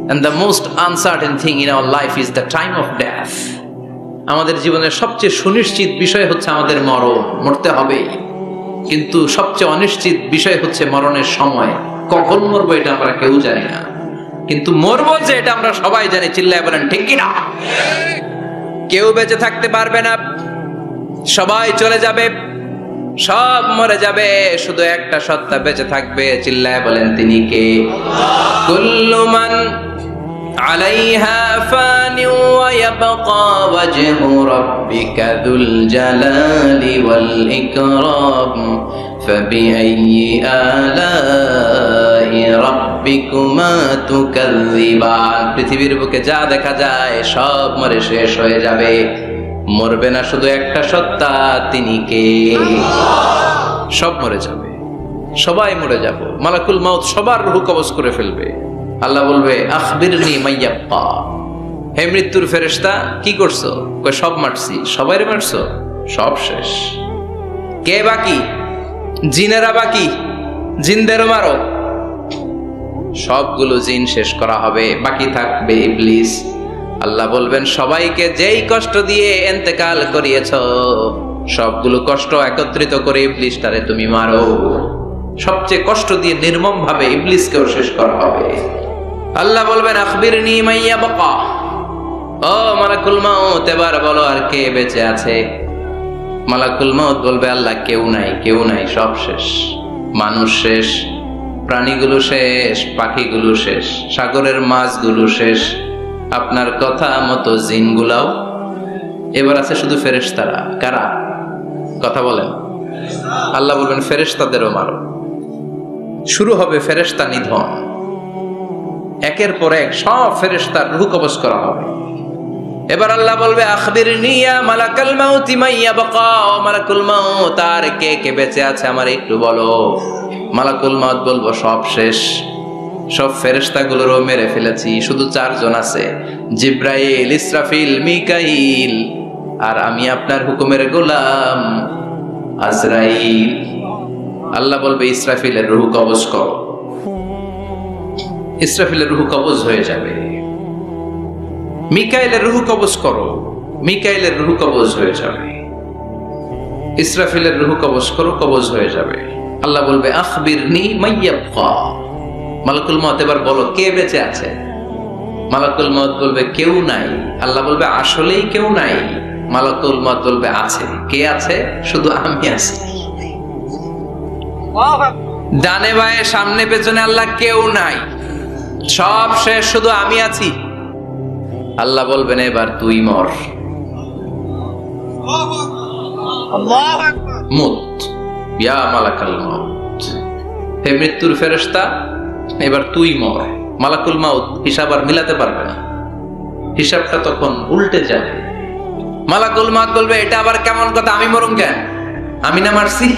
and the most uncertain thing in our life is the time of death. আমাদের জীবনের সবচেয়ে সুনিশ্চিত বিষয় হচ্ছে আমাদের মরণ, মরতে হবে। কিন্তু সবচেয়ে অনিশ্চিত বিষয় হচ্ছে মরণের সময়। কখন মরবো এটা আমরা কেউ জানি না, কিন্তু মরবো যে এটা আমরা সবাই জানি। চিল্লায় বলেন ঠিক কিনা? কেউ বেঁচে থাকতে পারবে না, সবাই চলে যাবে, সব মরে যাবে, শুধু একটা সত্তা বেঁচে থাকবে। চিল্লায় বলেন তিনি কে? কুল্লু মান আলাইহা ফানি ওয়া ইয়াবকা ওয়াজহু রাব্বিকা যুল জালালি ওয়াল ইকরাম ফাবিআইয়ি আলাই রাব্বিকুমা তুকাযযিবান। পৃথিবীর বুকে যা দেখা যায় সব মরে শেষ হয়ে যাবে, মরবে না শুধু একটা সত্তা, তিনি কে? সব মরে যাবে, সবাই মরে যাব। মালাকুল মাউত সবার রূহ কবজ করে ফেলবে। আল্লাহ বলবে আখবিরনি মাইয়াব্বা, হে মৃত্যুর ফেরেশতা কি করছো? কই সব মারছি। সবাইরে মারছো? সব শেষ। কে বাকি? জিনেরা বাকি, জিনদেরও মারো। সবগুলো জিন শেষ করা হবে, বাকি থাকবে ইবলিস। আল্লাহ বলবেন সবাইকে যেই কষ্ট দিয়ে ইন্তেকাল করিয়েছ সবগুলো কষ্ট একত্রিত করে ইবলিসটারে তুমি মারো। সবচেয়ে কষ্ট দিয়ে নির্মম ভাবে ইবলিসকেও শেষ করা হবে। আল্লাহ বলবেন আখবিরনি মাইয়াবকা, ও মালাকুল মাউত এবার বলো আর কে বেঁচে আছে? মালাকুল মাউত বলবে আল্লাহ কেউ নাই, কেউ নাই, সব শেষ। মানুষ শেষ, প্রাণীগুলো শেষ, পাখিগুলো শেষ, সাগরের মাছগুলো শেষ, আপনার কথা মতো জিনগুলাও। এবার আছে শুধু ফেরেশতারা। কারা? কথা বলেন। আল্লাহ বলবেন ফেরেশতাদেরও মারো। শুরু হবে ফেরেশতা নিধন। একের পর এক সব ফেরেশতার রূহ কবজ করা হবে। এবার আল্লাহ বলবে আখবিরনি ইয়া মালাকাল মাউতি মাইয়াবকা, মালাকুল মাউত আর কে কে বেঁচে আছে আমার একটু বলো। মালাকুল মাউত বলবো সব শেষ, সব ফেরেশতাগুলোরও মেরে ফেলেছি, শুধু 4 জন আছে, জিব্রাইল, ইসরাফিল, মিকাইল, আর আমি আপনার হুকুমের গোলাম আজরাইল। আল্লাহ বলবে ইসরাফিলের রূহ কবজ করো। ইসরাফিলের রূহ কবজ হয়ে যাবে। মিকাইলের রূহ কবজ করো, মিকাইলের রূহ কবজ হয়ে যাবে। ইসরাফিলের রূহ কবজ করো, কবজ হয়ে যাবে। আল্লাহ বলবে আখবিরনি মাইয়াবকা, মালাকুল মউত এবার বলো কে বেঁচে আছে? মালাকুল মউত বলবে কেউ নাই। আল্লাহ বলবে আসলেই কেউ নাই? মালাকুল মউত বলবে আছে। কে আছে? শুধু আমি আছি। ডানে বায়ে সামনে পেছনে আল্লাহ কেউ নাই, সব শেষ, শুধু আমি আছি। আল্লাহ বলবেন এবার তুই মর। মুত ইয়া মালাকুল মউত, হে মৃত্যুর ফেরেশতা এবার তুই মর। মালাকুল মাউত হিসাব আর মিলাতে পারবে না, হিসাবটা তখন উল্টে যাবে। মালাকুল মাউত বলবে এটা আবার কেমন কথা? আমি মরুম কেন? আমি না মারছি?